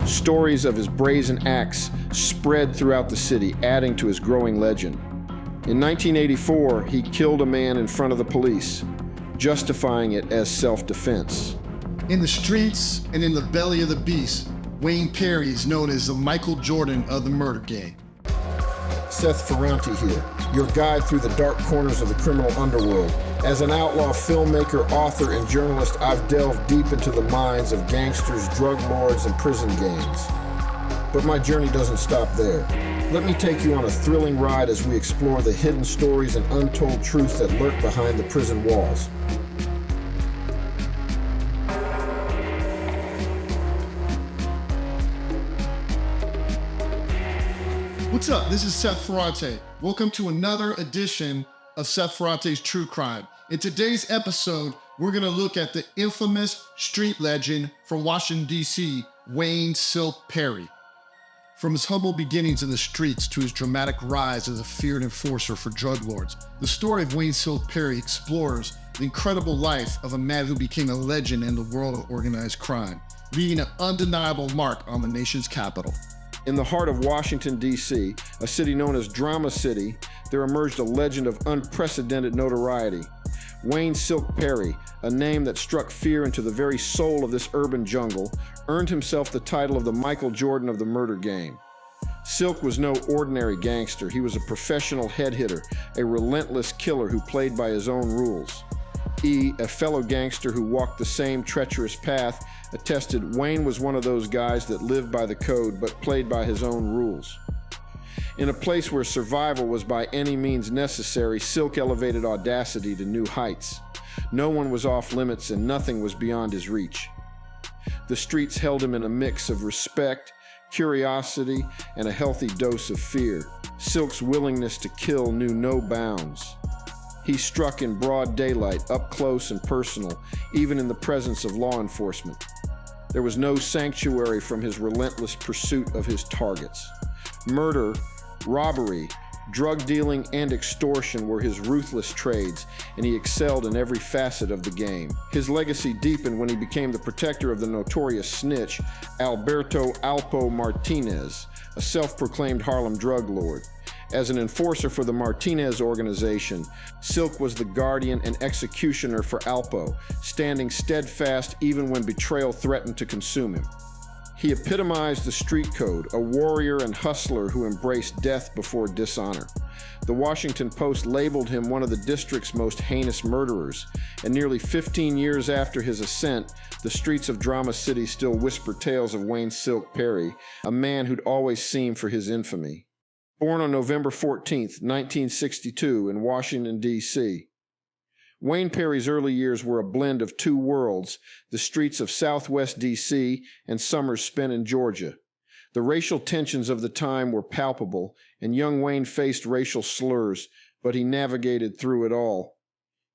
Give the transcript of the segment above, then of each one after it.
Stories of his brazen acts spread throughout the city, adding to his growing legend. In 1984, he killed a man in front of the police, justifying it as self-defense. In the streets and in the belly of the beast, Wayne Perry is known as the Michael Jordan of the murder game. Seth Ferranti here, your guide through the dark corners of the criminal underworld. As an outlaw filmmaker, author, and journalist, I've delved deep into the minds of gangsters, drug lords, and prison gangs. But my journey doesn't stop there. Let me take you on a thrilling ride as we explore the hidden stories and untold truths that lurk behind the prison walls. What's up? This is Seth Ferranti. Welcome to another edition of Seth Ferranti's True Crime. In today's episode, we're going to look at the infamous street legend from Washington, D.C., Wayne "Silk" Perry. From his humble beginnings in the streets to his dramatic rise as a feared enforcer for drug lords, the story of Wayne "Silk" Perry explores the incredible life of a man who became a legend in the world of organized crime, leaving an undeniable mark on the nation's capital. In the heart of Washington, D.C., a city known as Drama City, there emerged a legend of unprecedented notoriety. Wayne "Silk" Perry, a name that struck fear into the very soul of this urban jungle, earned himself the title of the Michael Jordan of the murder game. Silk was no ordinary gangster. He was a professional head hitter, a relentless killer who played by his own rules. A fellow gangster who walked the same treacherous path, attested Wayne was one of those guys that lived by the code but played by his own rules. In a place where survival was by any means necessary, Silk elevated audacity to new heights. No one was off limits and nothing was beyond his reach. The streets held him in a mix of respect, curiosity, and a healthy dose of fear. Silk's willingness to kill knew no bounds. He struck in broad daylight, up close and personal, even in the presence of law enforcement. There was no sanctuary from his relentless pursuit of his targets. Murder, robbery, drug dealing, and extortion were his ruthless trades, and he excelled in every facet of the game. His legacy deepened when he became the protector of the notorious snitch, Alberto Alpo Martinez, a self-proclaimed Harlem drug lord. As an enforcer for the Martinez organization, Silk was the guardian and executioner for Alpo, standing steadfast even when betrayal threatened to consume him. He epitomized the street code, a warrior and hustler who embraced death before dishonor. The Washington Post labeled him one of the district's most heinous murderers, and nearly 15 years after his ascent, the streets of Drama City still whisper tales of Wayne "Silk" Perry, a man who'd always seemed for his infamy. Born on November 14, 1962 in Washington, D.C., Wayne Perry's early years were a blend of two worlds, the streets of Southwest D.C. and summers spent in Georgia. The racial tensions of the time were palpable, and young Wayne faced racial slurs, but he navigated through it all.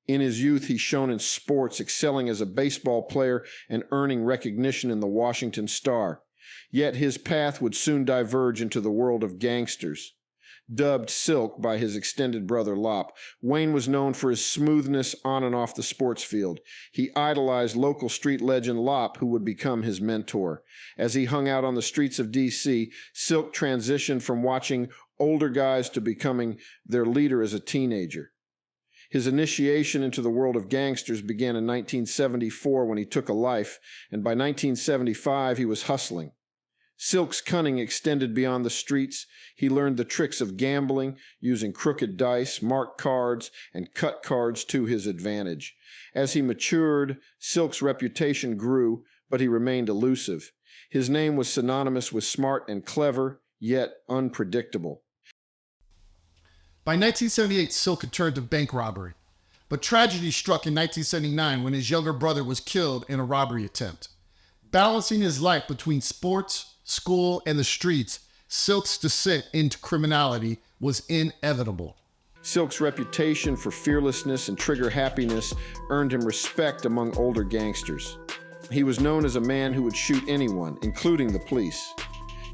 In his youth, he shone in sports, excelling as a baseball player and earning recognition in the Washington Star. Yet his path would soon diverge into the world of gangsters. Dubbed Silk by his extended brother Lop, Wayne was known for his smoothness on and off the sports field. He idolized local street legend Lop, who would become his mentor. As he hung out on the streets of D.C., Silk transitioned from watching older guys to becoming their leader as a teenager. His initiation into the world of gangsters began in 1974 when he took a life, and by 1975 he was hustling. Silk's cunning extended beyond the streets. He learned the tricks of gambling, using crooked dice, marked cards, and cut cards to his advantage. As he matured, Silk's reputation grew, but he remained elusive. His name was synonymous with smart and clever, yet unpredictable. By 1978, Silk had turned to bank robbery, but tragedy struck in 1979 when his younger brother was killed in a robbery attempt. Balancing his life between sports, school, and the streets, Silk's descent into criminality was inevitable. Silk's reputation for fearlessness and trigger happiness earned him respect among older gangsters. He was known as a man who would shoot anyone, including the police.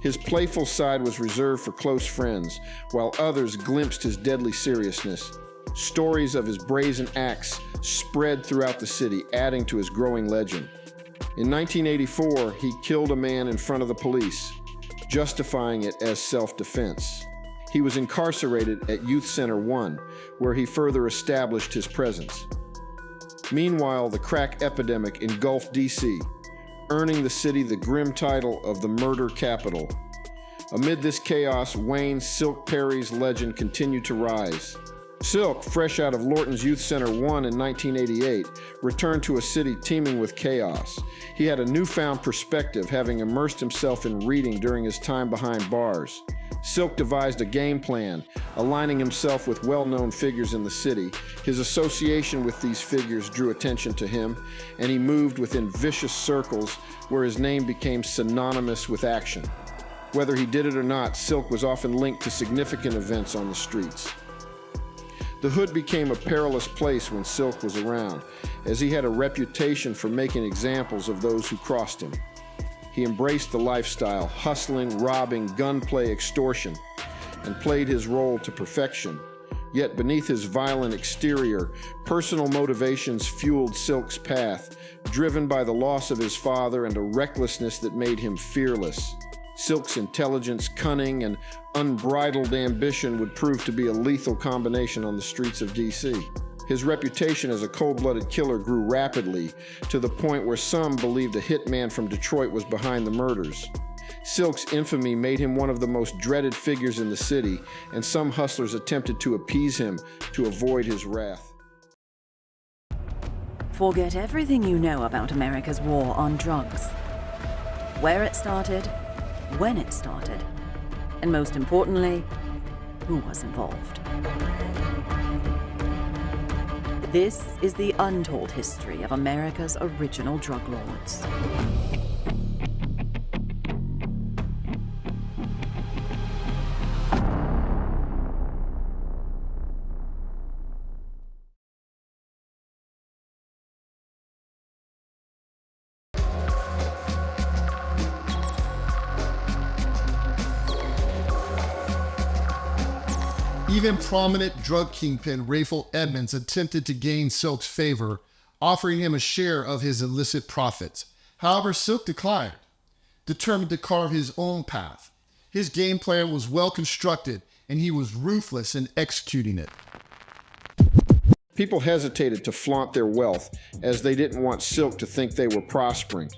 His playful side was reserved for close friends, while others glimpsed his deadly seriousness. Stories of his brazen acts spread throughout the city, adding to his growing legend. In 1984, he killed a man in front of the police, justifying it as self-defense. He was incarcerated at Youth Center 1, where he further established his presence. Meanwhile, the crack epidemic engulfed D.C., earning the city the grim title of the murder capital. Amid this chaos, Wayne "Silk" Perry's legend continued to rise. Silk, fresh out of Lorton's Youth Center 1 in 1988, returned to a city teeming with chaos. He had a newfound perspective, having immersed himself in reading during his time behind bars. Silk devised a game plan, aligning himself with well-known figures in the city. His association with these figures drew attention to him, and he moved within vicious circles where his name became synonymous with action. Whether he did it or not, Silk was often linked to significant events on the streets. The hood became a perilous place when Silk was around, as he had a reputation for making examples of those who crossed him. He embraced the lifestyle, hustling, robbing, gunplay, extortion, and played his role to perfection. Yet beneath his violent exterior, personal motivations fueled Silk's path, driven by the loss of his father and a recklessness that made him fearless. Silk's intelligence, cunning, and unbridled ambition would prove to be a lethal combination on the streets of D.C. His reputation as a cold-blooded killer grew rapidly, to the point where some believed a hitman from Detroit was behind the murders. Silk's infamy made him one of the most dreaded figures in the city, and some hustlers attempted to appease him to avoid his wrath. Forget everything you know about America's war on drugs. Where it started, when it started, and most importantly, who was involved. This is the untold history of America's original drug lords. Even prominent drug kingpin Rayful Edmonds attempted to gain Silk's favor, offering him a share of his illicit profits. However, Silk declined, determined to carve his own path. His game plan was well constructed, and he was ruthless in executing it. People hesitated to flaunt their wealth, as they didn't want Silk to think they were prospering.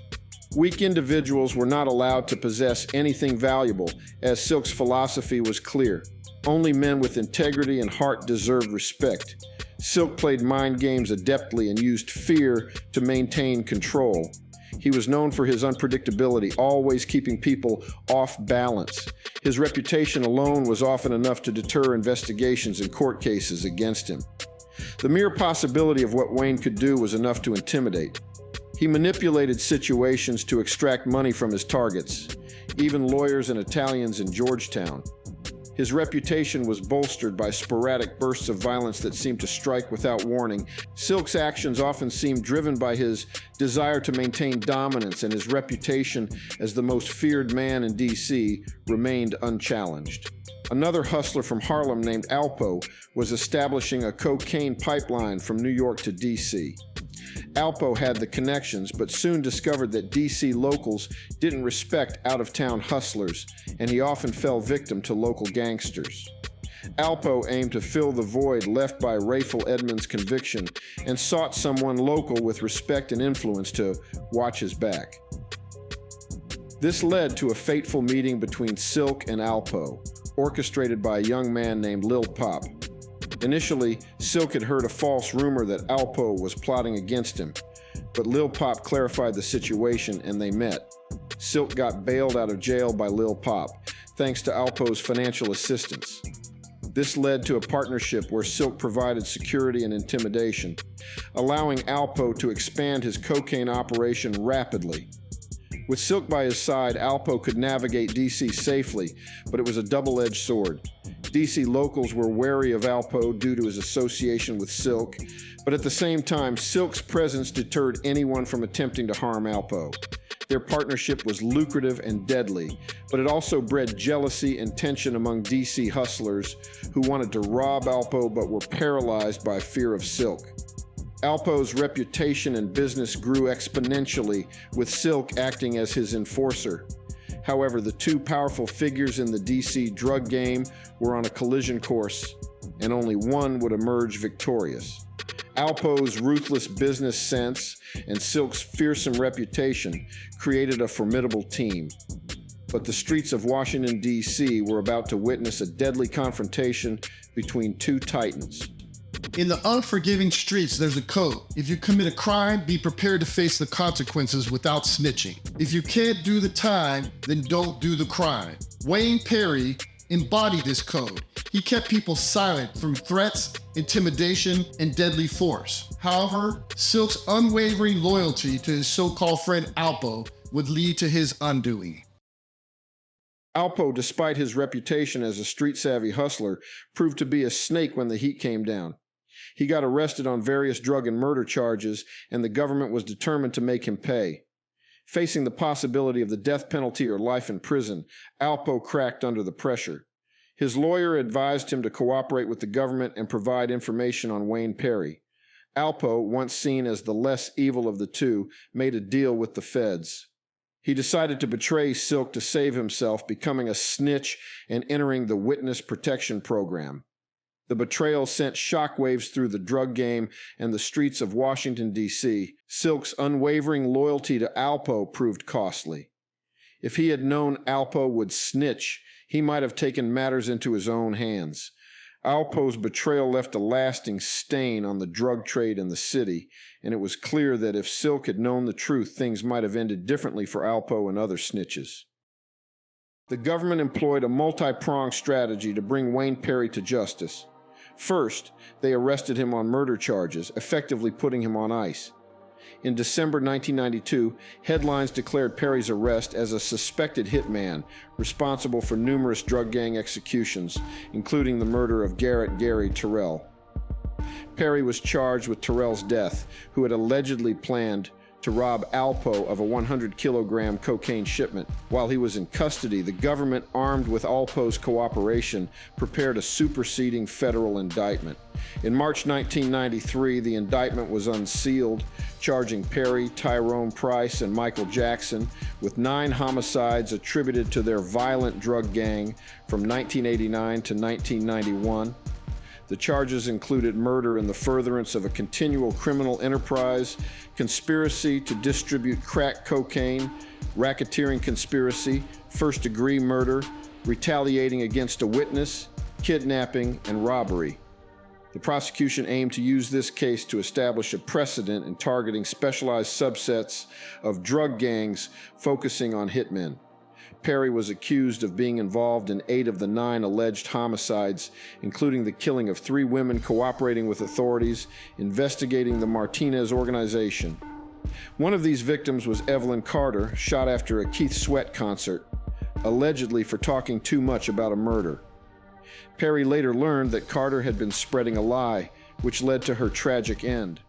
Weak individuals were not allowed to possess anything valuable, as Silk's philosophy was clear. Only men with integrity and heart deserved respect. Silk played mind games adeptly and used fear to maintain control. He was known for his unpredictability, always keeping people off balance. His reputation alone was often enough to deter investigations and court cases against him. The mere possibility of what Wayne could do was enough to intimidate. He manipulated situations to extract money from his targets, even lawyers and Italians in Georgetown. His reputation was bolstered by sporadic bursts of violence that seemed to strike without warning. Silk's actions often seemed driven by his desire to maintain dominance, and his reputation as the most feared man in D.C. remained unchallenged. Another hustler from Harlem named Alpo was establishing a cocaine pipeline from New York to D.C. Alpo had the connections, but soon discovered that D.C. locals didn't respect out-of-town hustlers, and he often fell victim to local gangsters. Alpo aimed to fill the void left by Rayful Edmonds' conviction and sought someone local with respect and influence to watch his back. This led to a fateful meeting between Silk and Alpo, orchestrated by a young man named Lil Pop. Initially, Silk had heard a false rumor that Alpo was plotting against him, but Lil Pop clarified the situation and they met. Silk got bailed out of jail by Lil Pop, thanks to Alpo's financial assistance. This led to a partnership where Silk provided security and intimidation, allowing Alpo to expand his cocaine operation rapidly. With Silk by his side, Alpo could navigate D.C. safely, but it was a double-edged sword. D.C. locals were wary of Alpo due to his association with Silk, but at the same time, Silk's presence deterred anyone from attempting to harm Alpo. Their partnership was lucrative and deadly, but it also bred jealousy and tension among D.C. hustlers who wanted to rob Alpo but were paralyzed by fear of Silk. Alpo's reputation and business grew exponentially, with Silk acting as his enforcer. However, the two powerful figures in the DC drug game were on a collision course, and only one would emerge victorious. Alpo's ruthless business sense and Silk's fearsome reputation created a formidable team. But the streets of Washington, D.C. were about to witness a deadly confrontation between two titans. In the unforgiving streets, there's a code. If you commit a crime, be prepared to face the consequences without snitching. If you can't do the time, then don't do the crime. Wayne Perry embodied this code. He kept people silent through threats, intimidation, and deadly force. However, Silk's unwavering loyalty to his so-called friend Alpo would lead to his undoing. Alpo, despite his reputation as a street-savvy hustler, proved to be a snake when the heat came down. He got arrested on various drug and murder charges, and the government was determined to make him pay. Facing the possibility of the death penalty or life in prison, Alpo cracked under the pressure. His lawyer advised him to cooperate with the government and provide information on Wayne Perry. Alpo, once seen as the less evil of the two, made a deal with the feds. He decided to betray Silk to save himself, becoming a snitch and entering the Witness Protection Program. The betrayal sent shockwaves through the drug game and the streets of Washington, D.C. Silk's unwavering loyalty to Alpo proved costly. If he had known Alpo would snitch, he might have taken matters into his own hands. Alpo's betrayal left a lasting stain on the drug trade in the city, and it was clear that if Silk had known the truth, things might have ended differently for Alpo and other snitches. The government employed a multi-pronged strategy to bring Wayne Perry to justice. First, they arrested him on murder charges, effectively putting him on ice. In December 1992, headlines declared Perry's arrest as a suspected hitman responsible for numerous drug gang executions, including the murder of Garrett Gary Terrell. Perry was charged with Terrell's death, who had allegedly planned to rob Alpo of a 100-kilogram cocaine shipment. While he was in custody, the government, armed with Alpo's cooperation, prepared a superseding federal indictment. In March 1993, the indictment was unsealed, charging Perry, Tyrone Price, and Michael Jackson with 9 homicides attributed to their violent drug gang from 1989 to 1991. The charges included murder in the furtherance of a continual criminal enterprise, conspiracy to distribute crack cocaine, racketeering conspiracy, first-degree murder, retaliating against a witness, kidnapping, and robbery. The prosecution aimed to use this case to establish a precedent in targeting specialized subsets of drug gangs focusing on hitmen. Perry was accused of being involved in 8 of the 9 alleged homicides, including the killing of 3 women cooperating with authorities investigating the Martinez organization. One of these victims was Evelyn Carter, shot after a Keith Sweat concert, allegedly for talking too much about a murder. Perry later learned that Carter had been spreading a lie, which led to her tragic end.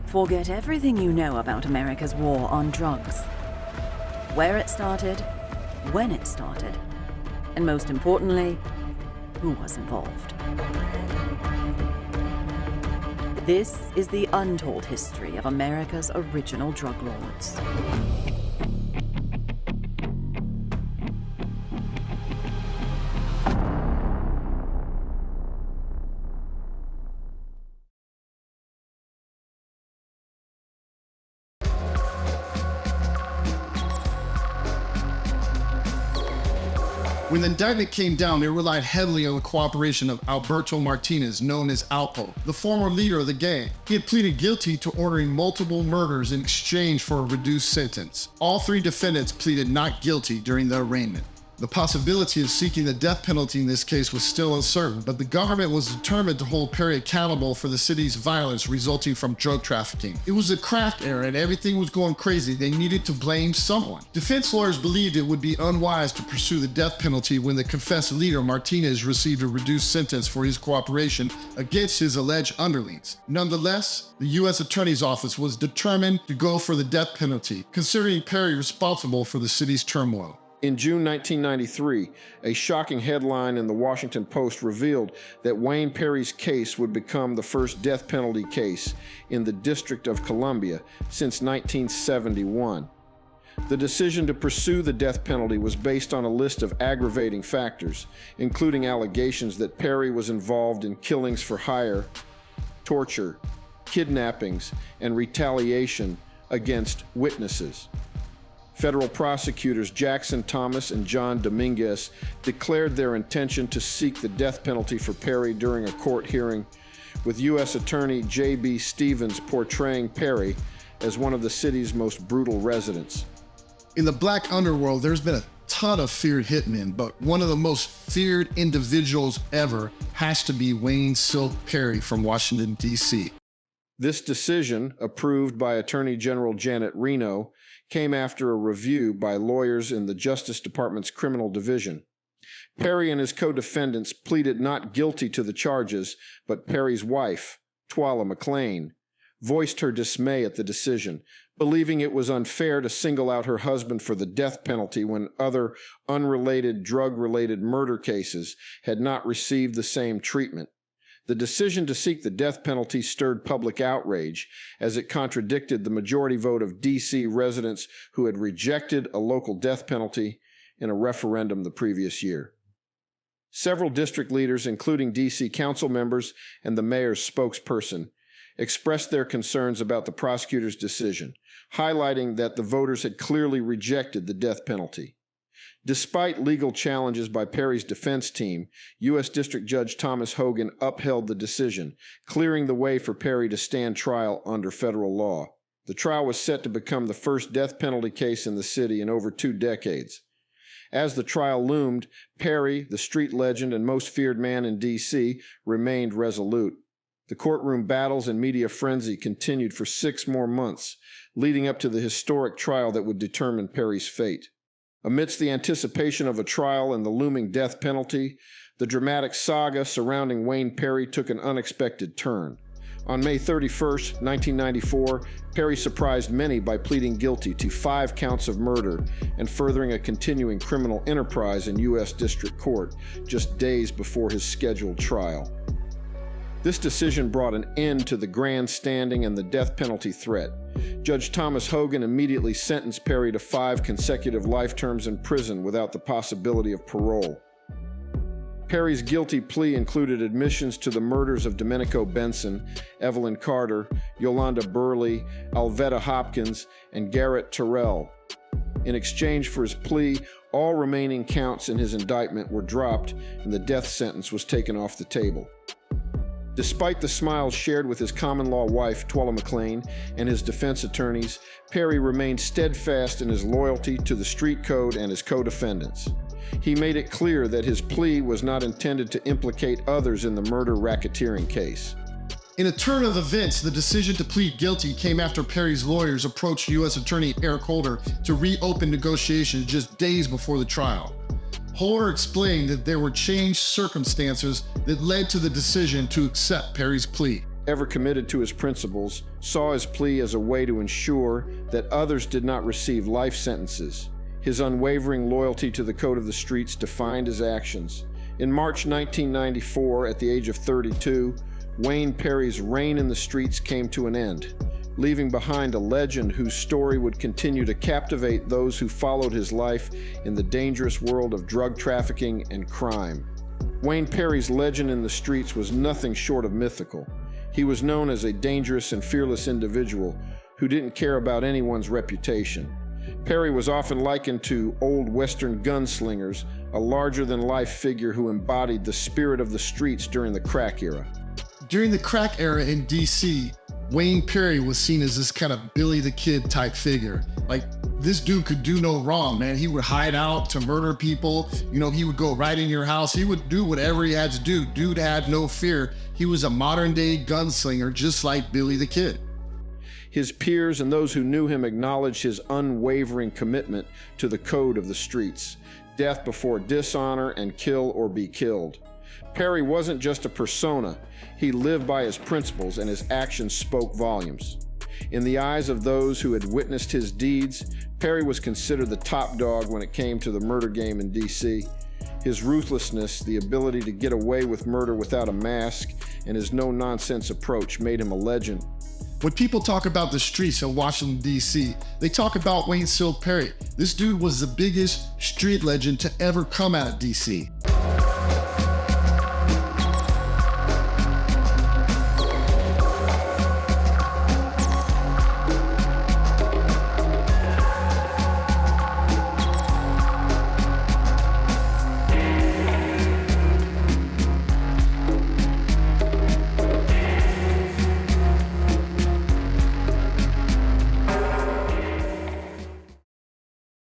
Forget everything you know about America's war on drugs. Where it started, when it started, and most importantly, who was involved. This is the untold history of America's original drug lords. When the indictment came down, they relied heavily on the cooperation of Alberto Martinez, known as Alpo, the former leader of the gang. He had pleaded guilty to ordering multiple murders in exchange for a reduced sentence. All 3 defendants pleaded not guilty during the arraignment. The possibility of seeking the death penalty in this case was still uncertain, but the government was determined to hold Perry accountable for the city's violence resulting from drug trafficking. It was a crack era and everything was going crazy. They needed to blame someone. Defense lawyers believed it would be unwise to pursue the death penalty when the confessed leader, Martinez, received a reduced sentence for his cooperation against his alleged underlings. Nonetheless, the U.S. Attorney's Office was determined to go for the death penalty, considering Perry responsible for the city's turmoil. In June 1993, a shocking headline in the Washington Post revealed that Wayne Perry's case would become the first death penalty case in the District of Columbia since 1971. The decision to pursue the death penalty was based on a list of aggravating factors, including allegations that Perry was involved in killings for hire, torture, kidnappings, and retaliation against witnesses. Federal prosecutors Jackson Thomas and John Dominguez declared their intention to seek the death penalty for Perry during a court hearing, with U.S. Attorney J.B. Stevens portraying Perry as one of the city's most brutal residents. In the black underworld, there's been a ton of feared hitmen, but one of the most feared individuals ever has to be Wayne "Silk" Perry from Washington, D.C. This decision, approved by Attorney General Janet Reno, came after a review by lawyers in the Justice Department's Criminal Division. Perry and his co-defendants pleaded not guilty to the charges, but Perry's wife, Twala McLean, voiced her dismay at the decision, believing it was unfair to single out her husband for the death penalty when other unrelated drug-related murder cases had not received the same treatment. The decision to seek the death penalty stirred public outrage as it contradicted the majority vote of D.C. residents who had rejected a local death penalty in a referendum the previous year. Several district leaders, including D.C. council members and the mayor's spokesperson, expressed their concerns about the prosecutor's decision, highlighting that the voters had clearly rejected the death penalty. Despite legal challenges by Perry's defense team, U.S. District Judge Thomas Hogan upheld the decision, clearing the way for Perry to stand trial under federal law. The trial was set to become the first death penalty case in the city in over 2 decades. As the trial loomed, Perry, the street legend and most feared man in D.C., remained resolute. The courtroom battles and media frenzy continued for 6 more months, leading up to the historic trial that would determine Perry's fate. Amidst the anticipation of a trial and the looming death penalty, the dramatic saga surrounding Wayne Perry took an unexpected turn. On May 31, 1994, Perry surprised many by pleading guilty to 5 counts of murder and furthering a continuing criminal enterprise in U.S. District Court just days before his scheduled trial. This decision brought an end to the grandstanding and the death penalty threat. Judge Thomas Hogan immediately sentenced Perry to 5 consecutive life terms in prison without the possibility of parole. Perry's guilty plea included admissions to the murders of Domenico Benson, Evelyn Carter, Yolanda Burley, Alvetta Hopkins, and Garrett Terrell. In exchange for his plea, all remaining counts in his indictment were dropped and the death sentence was taken off the table. Despite the smiles shared with his common-law wife, Twala McLean, and his defense attorneys, Perry remained steadfast in his loyalty to the street code and his co-defendants. He made it clear that his plea was not intended to implicate others in the murder racketeering case. In a turn of events, the decision to plead guilty came after Perry's lawyers approached U.S. Attorney Eric Holder to reopen negotiations just days before the trial. Holder explained that there were changed circumstances that led to the decision to accept Perry's plea. Ever committed to his principles, saw his plea as a way to ensure that others did not receive life sentences. His unwavering loyalty to the code of the streets defined his actions. In March 1994, at the age of 32, Wayne Perry's reign in the streets came to an end, leaving behind a legend whose story would continue to captivate those who followed his life in the dangerous world of drug trafficking and crime. Wayne Perry's legend in the streets was nothing short of mythical. He was known as a dangerous and fearless individual who didn't care about anyone's reputation. Perry was often likened to old Western gunslingers, a larger-than-life figure who embodied the spirit of the streets during the crack era. During the crack era in D.C., Wayne Perry was seen as this kind of Billy the Kid type figure. Like, this dude could do no wrong, man. He would hide out to murder people. You know, he would go right in your house. He would do whatever he had to do. Dude had no fear. He was a modern day gunslinger, just like Billy the Kid. His peers and those who knew him acknowledged his unwavering commitment to the code of the streets. Death before dishonor and kill or be killed. Perry wasn't just a persona. He lived by his principles, and his actions spoke volumes. In the eyes of those who had witnessed his deeds, Perry was considered the top dog when it came to the murder game in D.C. His ruthlessness, the ability to get away with murder without a mask, and his no-nonsense approach made him a legend. When people talk about the streets of Washington, D.C., they talk about Wayne Silk Perry. This dude was the biggest street legend to ever come out of D.C.